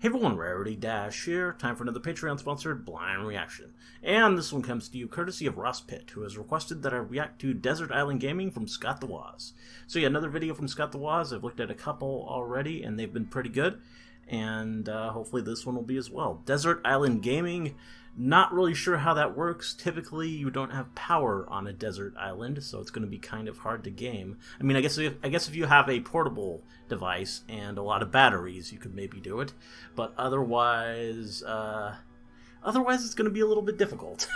Hey everyone, Rarity Dash here. Time for another Patreon-sponsored Blind Reaction. And this one comes to you courtesy of Ross Pitt, who has requested that I react to Desert Island Gaming from Scott the Woz. So yeah, another video from Scott the Woz. I've looked at a couple already, and they've been pretty good. And hopefully this one will be as well. Desert Island Gaming, not really sure how that works. Typically, you don't have power on a desert island, so it's going to be kind of hard to game. I mean, I guess if you have a portable device and a lot of batteries, you could maybe do it. But otherwise it's going to be a little bit difficult.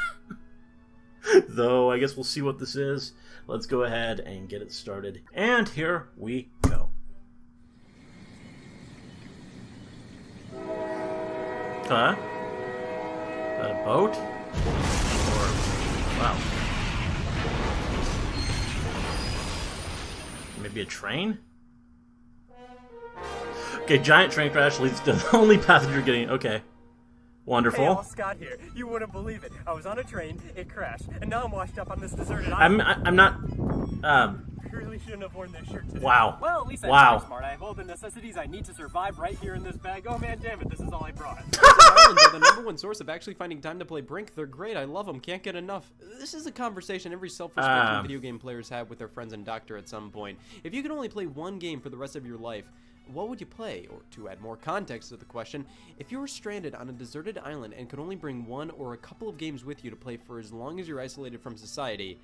Though, I guess we'll see what this is. Let's go ahead and get it started. And here we go. Huh? Is that a boat? Or, wow. Maybe a train? Okay, giant train crash leads to the only passenger getting... Okay. Wonderful. Hey, Scott here. You wouldn't believe it. I was on a train, it crashed, and now I'm washed up on this deserted island. I'm not... I really shouldn't have worn this shirt today. Wow. Well, at least I'm wow. smart. I have all the necessities I need to survive right here in this bag. Oh man, damn it, this is all I brought. Islands are the #1 source of actually finding time to play Brink. They're great. I love them. Can't get enough. This is a conversation every self-respecting video game players have with their friends and doctor at some point. If you could only play one game for the rest of your life, what would you play? Or to add more context to the question, if you were stranded on a deserted island and could only bring one or a couple of games with you to play for as long as you're isolated from society,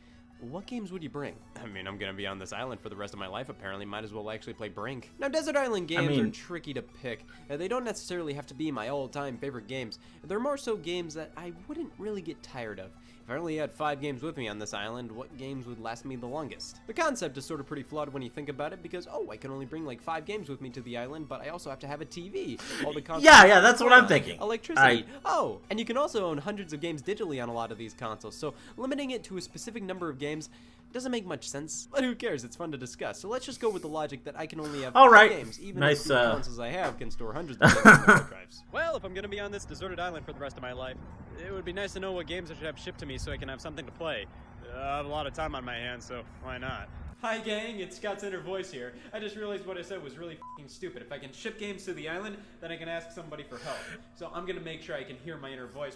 what games would you bring? I mean, I'm gonna be on this island for the rest of my life, apparently. Might as well actually play Brink. Now, Desert Island games are tricky to pick. They don't necessarily have to be my all-time favorite games. They're more so games that I wouldn't really get tired of. If I only had 5 games with me on this island, what games would last me the longest? The concept is sort of pretty flawed when you think about it, because, oh, I can only bring like 5 games with me to the island, but I also have to have a TV. All the yeah, that's what I'm thinking. Electricity. Oh, and you can also own hundreds of games digitally on a lot of these consoles, so limiting it to a specific number of games doesn't make much sense. But who cares? It's fun to discuss. So let's just go with the logic that I can only have 5 games, even if the consoles I have can store hundreds of games on hard drives. Well, if I'm gonna be on this deserted island for the rest of my life, it would be nice to know what games I should have shipped to me so I can have something to play. I have a lot of time on my hands, so why not? Hi gang, it's Scott's inner voice here. I just realized what I said was really f***ing stupid. If I can ship games to the island, then I can ask somebody for help. So I'm gonna make sure I can hear my inner voice.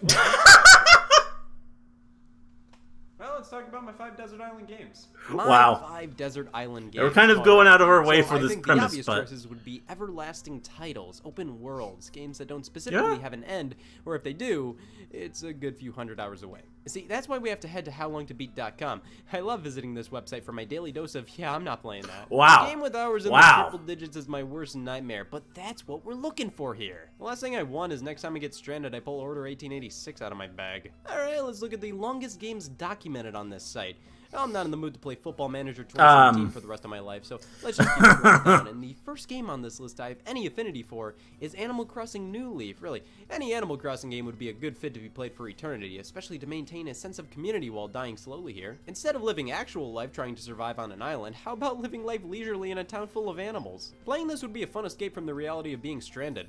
Well, let's talk about my 5 Desert Island games. Wow. 5 Desert Island games. We're kind of going out of our way for this premise, the obvious choices would be everlasting titles, open worlds, games that don't specifically have an end, or if they do, it's a good few hundred hours away. See, that's why we have to head to howlongtobeat.com. I love visiting this website for my daily dose of, yeah, I'm not playing that. Wow. A game with hours in the triple digits is my worst nightmare, but that's what we're looking for here. The last thing I want is next time I get stranded, I pull Order 1886 out of my bag. Alright, let's look at the longest games documented on this site. I'm not in the mood to play Football Manager 2017 for the rest of my life, so let's just keep going down. And the first game on this list I have any affinity for is Animal Crossing New Leaf. Really, any Animal Crossing game would be a good fit to be played for eternity, especially to maintain a sense of community while dying slowly here. Instead of living actual life trying to survive on an island, how about living life leisurely in a town full of animals? Playing this would be a fun escape from the reality of being stranded.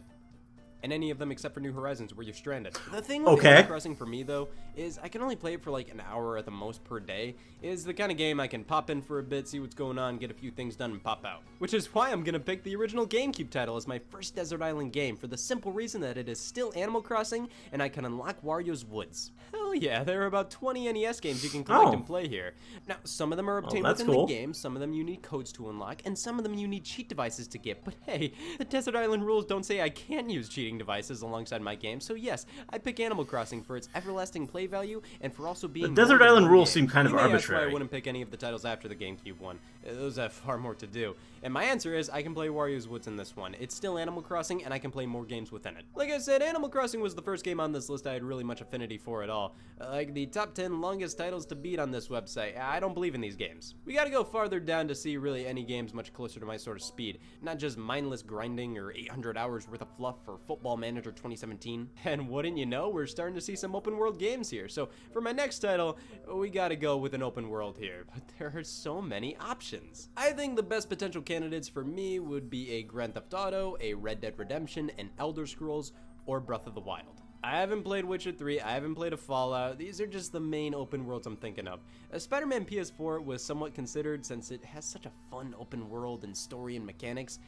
And any of them except for New Horizons where you're stranded. The thing with Animal Crossing for me though is I can only play it for like an hour at the most per day. It's the kind of game I can pop in for a bit, see what's going on, get a few things done and pop out. Which is why I'm gonna pick the original GameCube title as my first Desert Island game for the simple reason that it is still Animal Crossing and I can unlock Wario's Woods. Hell yeah, there are about 20 NES games you can collect and play here. Now, some of them are obtained within the game, some of them you need codes to unlock, and some of them you need cheat devices to get. But hey, the Desert Island rules don't say I can't use cheating devices alongside my game, so yes, I pick Animal Crossing for its everlasting play value and for also being the Desert Island rules seem kind of arbitrary. That's why I wouldn't pick any of the titles after the GameCube one. Those have far more to do. And my answer is I can play Wario's Woods in this one. It's still Animal Crossing and I can play more games within it. Like I said, Animal Crossing was the first game on this list I had really much affinity for at all. Like the top 10 longest titles to beat on this website, I don't believe in these games. We gotta go farther down to see really any games much closer to my sort of speed. Not just mindless grinding or 800 hours worth of fluff for Football Manager 2017. And wouldn't you know, we're starting to see some open world games here. So for my next title, we gotta go with an open world here. But there are so many options. I think the best potential candidates for me would be a Grand Theft Auto, a Red Dead Redemption, an Elder Scrolls, or Breath of the Wild. I haven't played Witcher 3, I haven't played a Fallout, these are just the main open worlds I'm thinking of. Spider-Man PS4 was somewhat considered since it has such a fun open world and story and mechanics,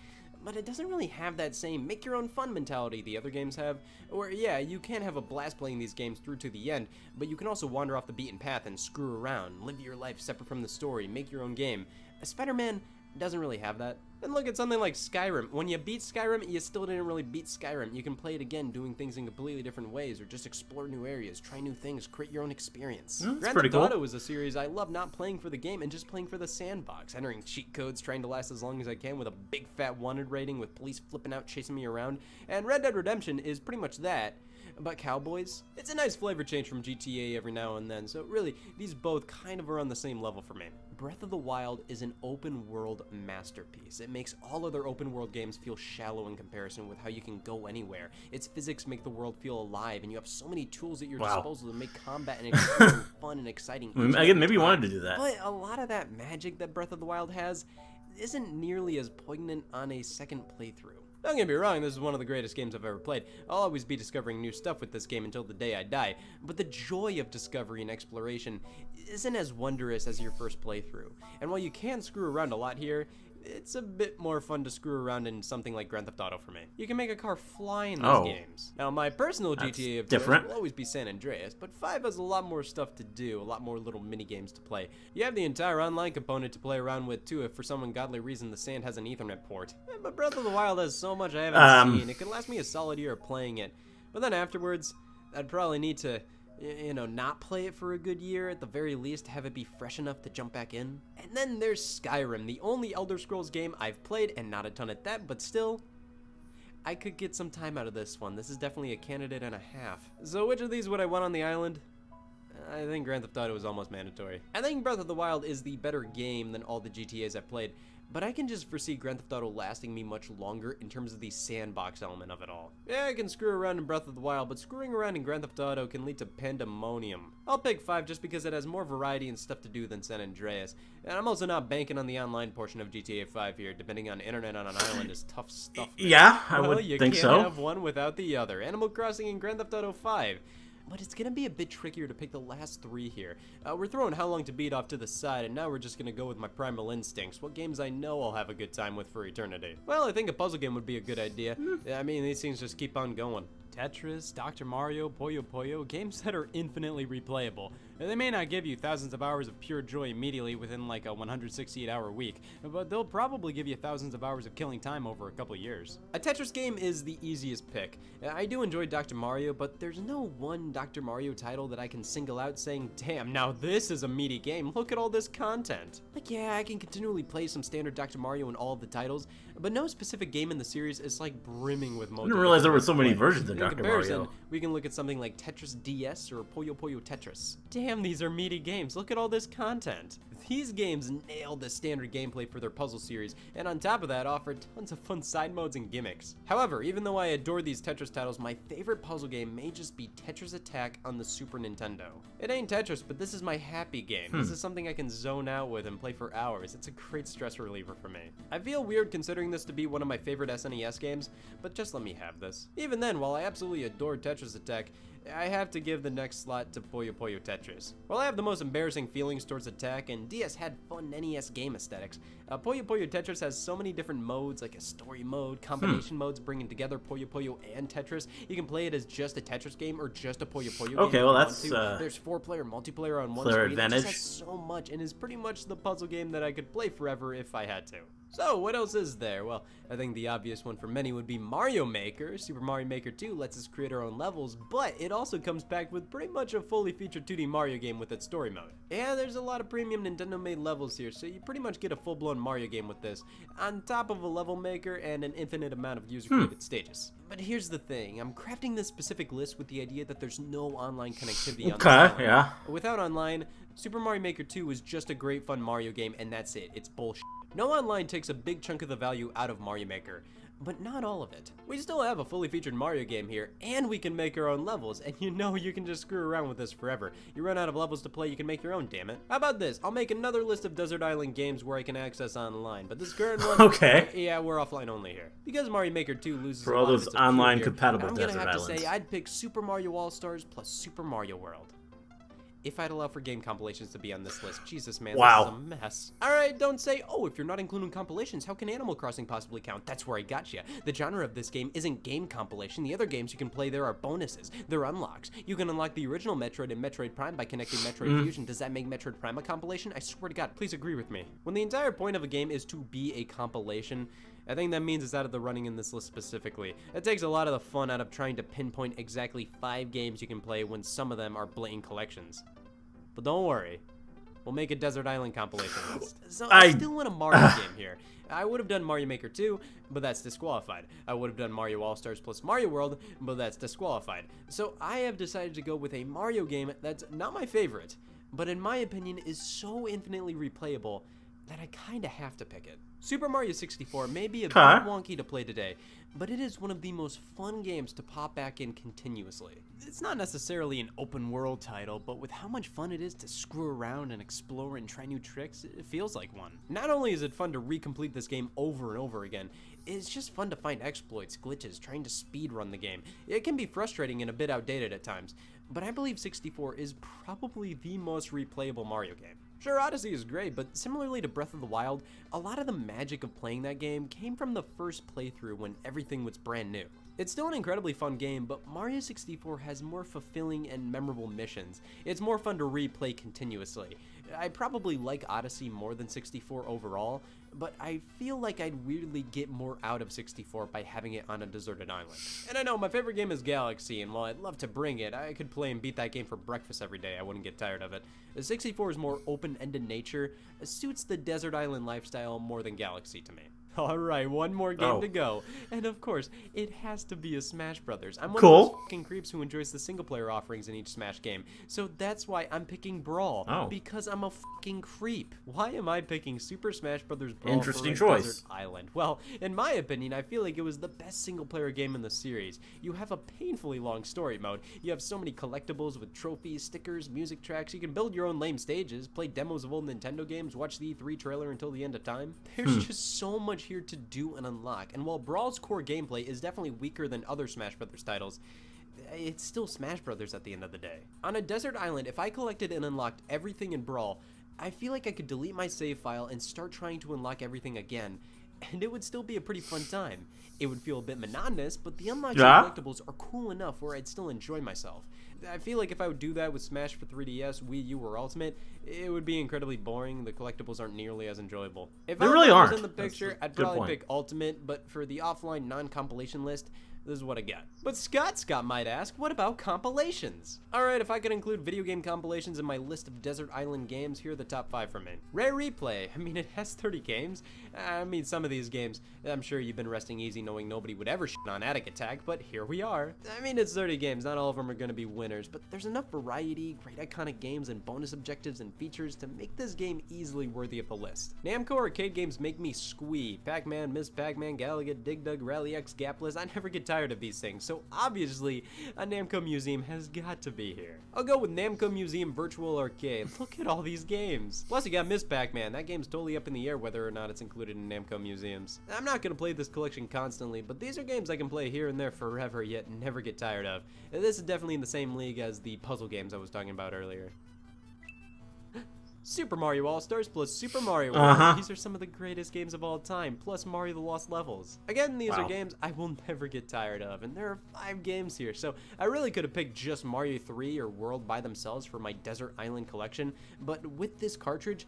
but it doesn't really have that same make your own fun mentality the other games have, where yeah, you can have a blast playing these games through to the end, but you can also wander off the beaten path and screw around, live your life separate from the story, make your own game. Spider-Man doesn't really have that. And look at something like Skyrim. When you beat Skyrim, you still didn't really beat Skyrim. You can play it again, doing things in completely different ways, or just explore new areas, try new things, create your own experience. That's pretty cool. Grand Theft Auto is a series I love not playing for the game and just playing for the sandbox, entering cheat codes, trying to last as long as I can with a big fat wanted rating with police flipping out, chasing me around. And Red Dead Redemption is pretty much that. But cowboys, it's a nice flavor change from GTA every now and then, so really, these both kind of are on the same level for me. Breath of the Wild is an open world masterpiece. It makes all other open world games feel shallow in comparison with how you can go anywhere. Its physics make the world feel alive, and you have so many tools at your disposal to make combat and exploring fun and exciting. Again, maybe you wanted to do that. But a lot of that magic that Breath of the Wild has isn't nearly as poignant on a second playthrough. Don't get me wrong, this is one of the greatest games I've ever played. I'll always be discovering new stuff with this game until the day I die, but the joy of discovery and exploration isn't as wondrous as your first playthrough. And while you can screw around a lot here, it's a bit more fun to screw around in something like Grand Theft Auto for me. You can make a car fly in these games. Now, my personal GTA of choice will always be San Andreas, but 5 has a lot more stuff to do, a lot more little mini games to play. You have the entire online component to play around with too if for some ungodly reason the sand has an Ethernet port. But Breath of the Wild has so much I haven't seen, it could last me a solid year of playing it. But then afterwards, I'd probably need to, not play it for a good year, at the very least have it be fresh enough to jump back in. And then there's Skyrim, the only Elder Scrolls game I've played, and not a ton at that, but still, I could get some time out of this one. This is definitely a candidate and a half. So which of these would I want on the island? I think Grand Theft Auto is almost mandatory. I think Breath of the Wild is the better game than all the GTAs I've played, but I can just foresee Grand Theft Auto lasting me much longer in terms of the sandbox element of it all. Yeah, I can screw around in Breath of the Wild, but screwing around in Grand Theft Auto can lead to pandemonium. I'll pick 5 just because it has more variety and stuff to do than San Andreas, and I'm also not banking on the online portion of GTA 5 here. Depending on internet on an island is tough stuff. Yeah, I would think so. You can't have one without the other. Animal Crossing and Grand Theft Auto 5. But it's gonna be a bit trickier to pick the last 3 here. We're throwing How Long to Beat off to the side, and now we're just gonna go with my primal instincts. What games I know I'll have a good time with for eternity? Well, I think a puzzle game would be a good idea. I mean, these things just keep on going. Tetris, Dr. Mario, Puyo Puyo, games that are infinitely replayable. They may not give you thousands of hours of pure joy immediately within like a 168-hour week, but they'll probably give you thousands of hours of killing time over a couple years. A Tetris game is the easiest pick. I do enjoy Dr. Mario, but there's no one Dr. Mario title that I can single out saying, damn, now this is a meaty game, look at all this content. Like, yeah, I can continually play some standard Dr. Mario in all of the titles, but no specific game in the series is like brimming with I didn't realize there were so many versions of Dr. Mario. We can look at something like Tetris DS or Puyo Puyo Tetris. Damn, these are meaty games. Look at all this content. These games nailed the standard gameplay for their puzzle series, and on top of that, offer tons of fun side modes and gimmicks. However, even though I adore these Tetris titles, my favorite puzzle game may just be Tetris Attack on the Super Nintendo. It ain't Tetris, but this is my happy game. This is something I can zone out with and play for hours. It's a great stress reliever for me. I feel weird considering this to be one of my favorite SNES games, but just let me have this. Even then, while I absolutely adore Tetris Attack, I have to give the next slot to Puyo Puyo Tetris. While I have the most embarrassing feelings towards Attack, and DS had fun NES game aesthetics, Puyo Puyo Tetris has so many different modes, like a story mode, combination modes bringing together Puyo Puyo and Tetris. You can play it as just a Tetris game or just a Puyo Puyo game. Okay, well that's there's 4-player multiplayer on one player screen. advantage. It just has so much and is pretty much the puzzle game that I could play forever if I had to. So, what else is there? Well, I think the obvious one for many would be Mario Maker. Super Mario Maker 2 lets us create our own levels, but it also comes packed with pretty much a fully featured 2D Mario game with its story mode. Yeah, there's a lot of premium Nintendo-made levels here, so you pretty much get a full-blown Mario game with this, on top of a level maker and an infinite amount of user-created stages. But here's the thing, I'm crafting this specific list with the idea that there's no online connectivity on this yeah. Without online, Super Mario Maker 2 is just a great fun Mario game, and that's it. It's bullshit. No online takes a big chunk of the value out of Mario Maker, but not all of it. We still have a fully featured Mario game here, and we can make our own levels, and you can just screw around with this forever. You run out of levels to play, you can make your own, damn it. How about this? I'll make another list of Desert Island games where I can access online, but this current one, okay. Yeah, we're offline only here. Because Mario Maker 2 loses for all those online compatible I'm Desert gonna have Islands. to say I'd pick Super Mario All-Stars plus Super Mario World. if I'd allow for game compilations to be on this list. Jesus, man, Wow. this is a mess. Alright, don't say, oh, if you're not including compilations, how can Animal Crossing possibly count? That's where I got you. The genre of this game isn't game compilation. The other games you can play there are bonuses. They're unlocks. You can unlock the original Metroid and Metroid Prime by connecting Metroid Fusion. Does that make Metroid Prime a compilation? I swear to God, please agree with me. When the entire point of a game is to be a compilation, I think that means it's out of the running in this list specifically. It takes a lot of the fun out of trying to pinpoint exactly 5 games you can play when some of them are blatant collections. But don't worry, we'll make a Desert Island compilation list. So I still want a Mario game here. I would have done Mario Maker 2, but that's disqualified. I would have done Mario All-Stars plus Mario World, but that's disqualified. So I have decided to go with a Mario game that's not my favorite, but in my opinion is so infinitely replayable that I kinda have to pick it. Super Mario 64 may be a bit wonky to play today, but it is one of the most fun games to pop back in continuously. It's not necessarily an open world title, but with how much fun it is to screw around and explore and try new tricks, it feels like one. Not only is it fun to recomplete this game over and over again, it's just fun to find exploits, glitches, trying to speedrun the game. It can be frustrating and a bit outdated at times, but I believe 64 is probably the most replayable Mario game. Sure, Odyssey is great, but similarly to Breath of the Wild, a lot of the magic of playing that game came from the first playthrough when everything was brand new. It's still an incredibly fun game, but Mario 64 has more fulfilling and memorable missions. It's more fun to replay continuously. I probably like Odyssey more than 64 overall, but I feel like I'd weirdly get more out of 64 by having it on a deserted island. And I know my favorite game is Galaxy, and while I'd love to bring it, I could play and beat that game for breakfast every day. I wouldn't get tired of it. 64's more open-ended nature suits the desert island lifestyle more than Galaxy to me. Alright, one more game to go. And of course, it has to be a Smash Brothers. I'm one of those fucking creeps who enjoys the single-player offerings in each Smash game. So that's why I'm picking Brawl. Because I'm a fucking creep. Why am I picking Super Smash Brothers Brawl Interesting for a choice. desert island? Well, in my opinion, I feel like it was the best single-player game in the series. You have a painfully long story mode. You have so many collectibles with trophies, stickers, music tracks. You can build your own lame stages, play demos of old Nintendo games, watch the E3 trailer until the end of time. There's just so much here to do and unlock, and while Brawl's core gameplay is definitely weaker than other Smash Brothers titles, it's still Smash Brothers at the end of the day. On a desert island, if I collected and unlocked everything in Brawl, I feel like I could delete my save file and start trying to unlock everything again, and it would still be a pretty fun time. It would feel a bit monotonous, but the unlocks and collectibles are cool enough where I'd still enjoy myself. I feel like if I would do that with Smash for 3DS, Wii U, or Ultimate, it would be incredibly boring. The collectibles aren't nearly as enjoyable. If They really aren't. In the picture, I'd probably pick Ultimate, but for the offline non-compilation list, this is what I got. But Scott might ask, what about compilations? Alright, if I could include video game compilations in my list of desert island games, here are the top 5 for me. Rare Replay. I mean, it has 30 games. I mean, some of these games, I'm sure you've been resting easy knowing nobody would ever shit on Attic Attack, but here we are. I mean, it's 30 games. Not all of them are going to be winners, but there's enough variety, great iconic games, and bonus objectives and features to make this game easily worthy of the list. Namco arcade games make me squee. Pac-Man, Ms. Pac-Man, Galaga, Dig Dug, Rally X, Gapless. I never get tired of these things, so obviously a Namco Museum has got to be here. I'll go with Namco Museum Virtual Arcade. Look at all these games. Plus you got Ms. Pac-Man. That game's totally up in the air whether or not it's included in Namco Museums. I'm not going to play this collection constantly, but these are games I can play here and there forever yet never get tired of. And this is definitely in the same league as the puzzle games I was talking about earlier. Super Mario All-Stars plus Super Mario World. These are some of the greatest games of all time, plus Mario the Lost Levels. Again, these are games I will never get tired of, and there are 5 games here, so I really could have picked just Mario 3 or World by themselves for my Desert Island collection, but with this cartridge,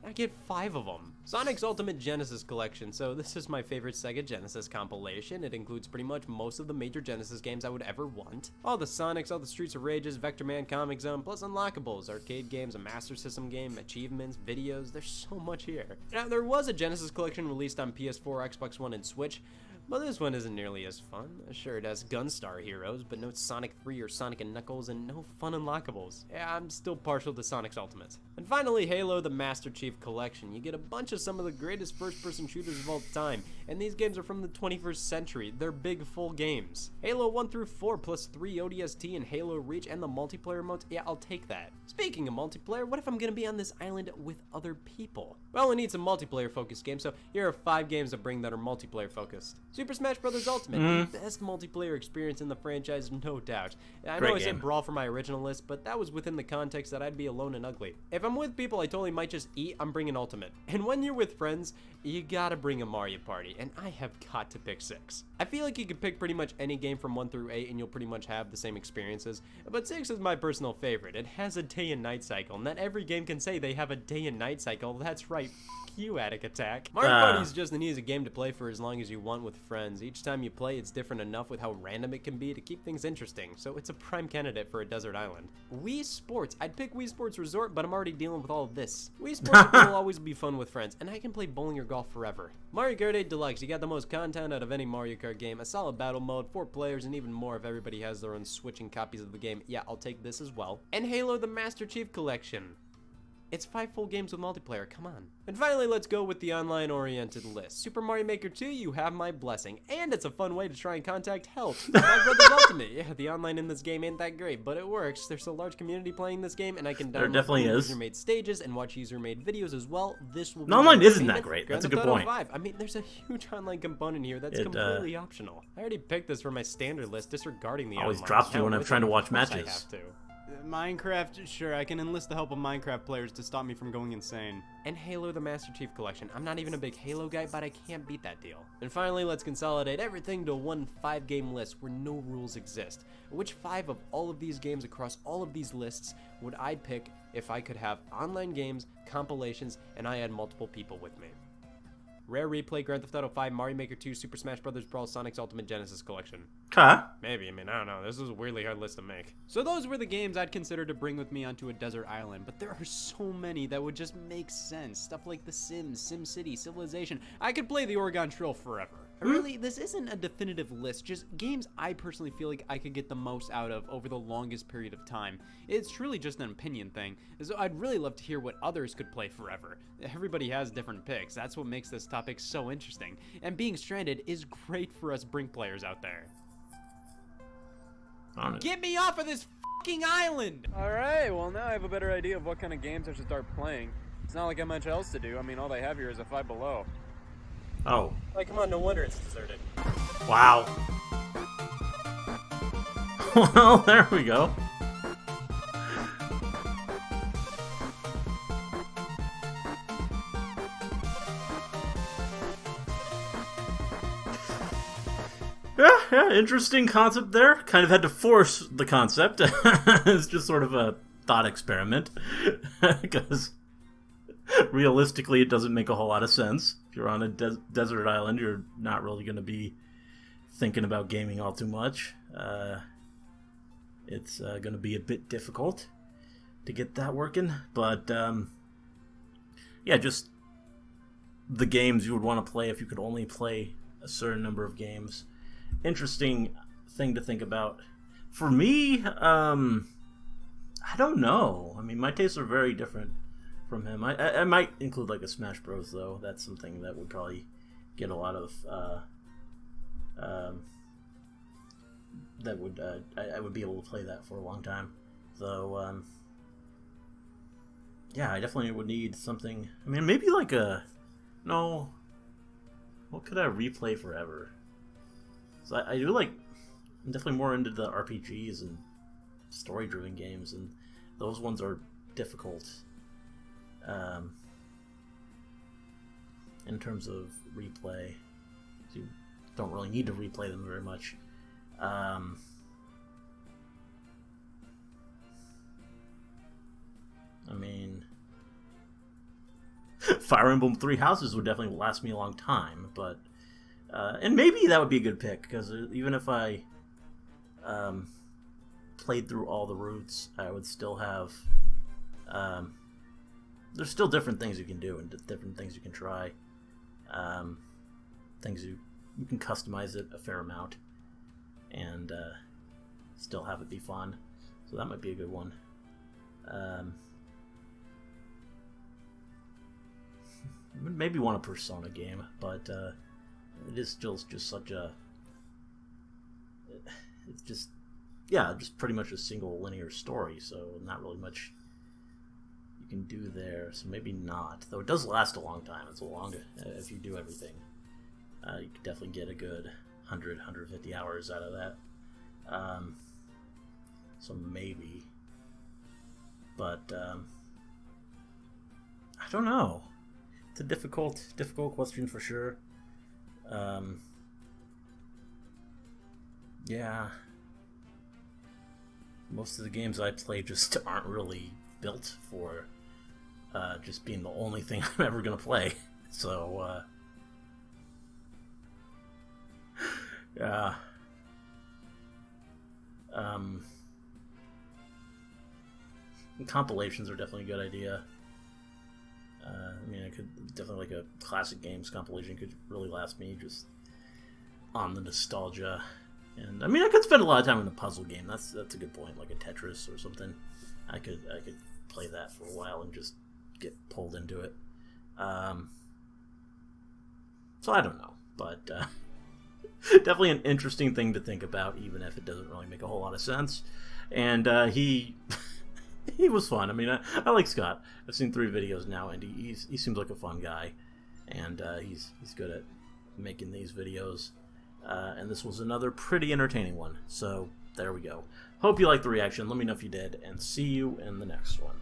I get 5 of them. Sonic's Ultimate Genesis Collection. So this is my favorite Sega Genesis compilation. It includes pretty much most of the major Genesis games I would ever want. All the Sonics, all the Streets of Rages, Vector Man, Comic Zone, plus unlockables, arcade games, a Master System game, achievements, videos. There's so much here. Now, there was a Genesis collection released on PS4, Xbox One, and Switch, but this one isn't nearly as fun. Sure, it has Gunstar heroes, but no Sonic 3 or Sonic & Knuckles, and no fun unlockables. Yeah, I'm still partial to Sonic's Ultimate. And finally, Halo the Master Chief Collection. You get a bunch of some of the greatest first-person shooters of all time, and these games are from the 21st century. They're big, full games. Halo 1 through 4 plus 3 ODST and Halo Reach and the multiplayer modes, yeah, I'll take that. Speaking of multiplayer, what if I'm gonna be on this island with other people? Well, I need some multiplayer-focused games, so here are 5 games to bring that are multiplayer-focused. Super Smash Bros. Ultimate, the best multiplayer experience in the franchise, no doubt. I know I said Brawl for my original list, but that was within the context that I'd be alone and ugly. If I'm with people I totally might just eat, I'm bringing Ultimate. And when you're with friends, you gotta bring a Mario Party, and I have got to pick 6. I feel like you could pick pretty much any game from 1 through 8 and you'll pretty much have the same experiences, but 6 is my personal favorite. It has a day and night cycle, and not every game can say they have a day and night cycle. That's right. You, Attic Attack. Mario Party is just an easy game to play for as long as you want with friends. Each time you play, it's different enough with how random it can be to keep things interesting, so it's a prime candidate for a desert island. Wii Sports. I'd pick Wii Sports Resort, but I'm already dealing with all of this. Wii Sports will always be fun with friends, and I can play bowling or golf forever. Mario Kart 8 Deluxe. You got the most content out of any Mario Kart game, a solid battle mode, 4 players, and even more if everybody has their own switching copies of the game. Yeah, I'll take this as well. And Halo the Master Chief Collection. It's 5 full games with multiplayer, come on. And finally, let's go with the online-oriented list. Super Mario Maker 2, you have my blessing. And it's a fun way to try and contact help. Smash Brothers Ultimate. Yeah, the online in this game ain't that great, but it works. There's a large community playing this game, and I can download user-made stages and watch user-made videos as well. This will be online isn't that great. That's a good point. 5. I mean, there's a huge online component here that's completely optional. I already picked this for my standard list, disregarding the always online. drops me when I'm trying to watch matches. I have to. Minecraft, sure, I can enlist the help of Minecraft players to stop me from going insane. And Halo the Master Chief Collection. I'm not even a big Halo guy, but I can't beat that deal. And finally, let's consolidate everything to one 5-game list where no rules exist. Which 5 of all of these games across all of these lists would I pick if I could have online games, compilations, and I had multiple people with me? Rare Replay, Grand Theft Auto 5, Mario Maker 2, Super Smash Bros. Brawl, Sonic's Ultimate Genesis Collection. Maybe, I mean, I don't know. This is a weirdly hard list to make. So those were the games I'd consider to bring with me onto a desert island, but there are so many that would just make sense. Stuff like The Sims, SimCity, Civilization. I could play the Oregon Trail forever. Really, this isn't a definitive list, just games I personally feel like I could get the most out of over the longest period of time. It's truly just an opinion thing, so I'd really love to hear what others could play forever. Everybody has different picks, that's what makes this topic so interesting, and being stranded is great for us Brink players out there. Get me off of this fucking island! Alright, well now I have a better idea of what kind of games I should start playing. It's not like I have much else to do, I mean all they have here is a Five Below. Oh. Like, come on, no wonder it's deserted. Wow. Well, there we go. Yeah, interesting concept there. Kind of had to force the concept. It's just sort of a thought experiment. Because realistically, it doesn't make a whole lot of sense. If you're on a desert island, you're not really going to be thinking about gaming all too much. It's going to be a bit difficult to get that working. But, yeah, just the games you would want to play if you could only play a certain number of games. Interesting thing to think about. For me, I don't know. I mean, my tastes are very different from him. I might include like a Smash Bros. Though. That's something that would probably get a lot of that would I would be able to play that for a long time. So yeah, I definitely would need something. I mean, maybe like no. What could I replay forever? So I do like. I'm definitely more into the RPGs and story-driven games, and those ones are difficult. In terms of replay, so you don't really need to replay them very much. I mean, Fire Emblem Three Houses would definitely last me a long time, but and maybe that would be a good pick, because even if I played through all the routes, I would still have there's still different things you can do and different things you can try. Things you can customize it a fair amount and still have it be fun. So that might be a good one. Maybe want a Persona game, but it is still just such a... It's just... Yeah, just pretty much a single linear story, so not really much you can do there, so maybe not. Though it does last a long time. It's a long if you do everything. You could definitely get a good 150 hours out of that. So maybe. But, I don't know. It's a difficult question for sure. Yeah. Most of the games I play just aren't really built for just being the only thing I'm ever going to play. So, yeah. Compilations are definitely a good idea. I mean, I could definitely, like, a classic games compilation could really last me just on the nostalgia. And I mean, I could spend a lot of time in a puzzle game. That's a good point, like a Tetris or something. I could play that for a while and just get pulled into it. So I don't know, but definitely an interesting thing to think about, even if it doesn't really make a whole lot of sense. And he he was fun. I mean, I like Scott. I've seen 3 videos now, and he seems like a fun guy, and he's good at making these videos. And this was another pretty entertaining one. So there we go. Hope you liked the reaction. Let me know if you did, and see you in the next one.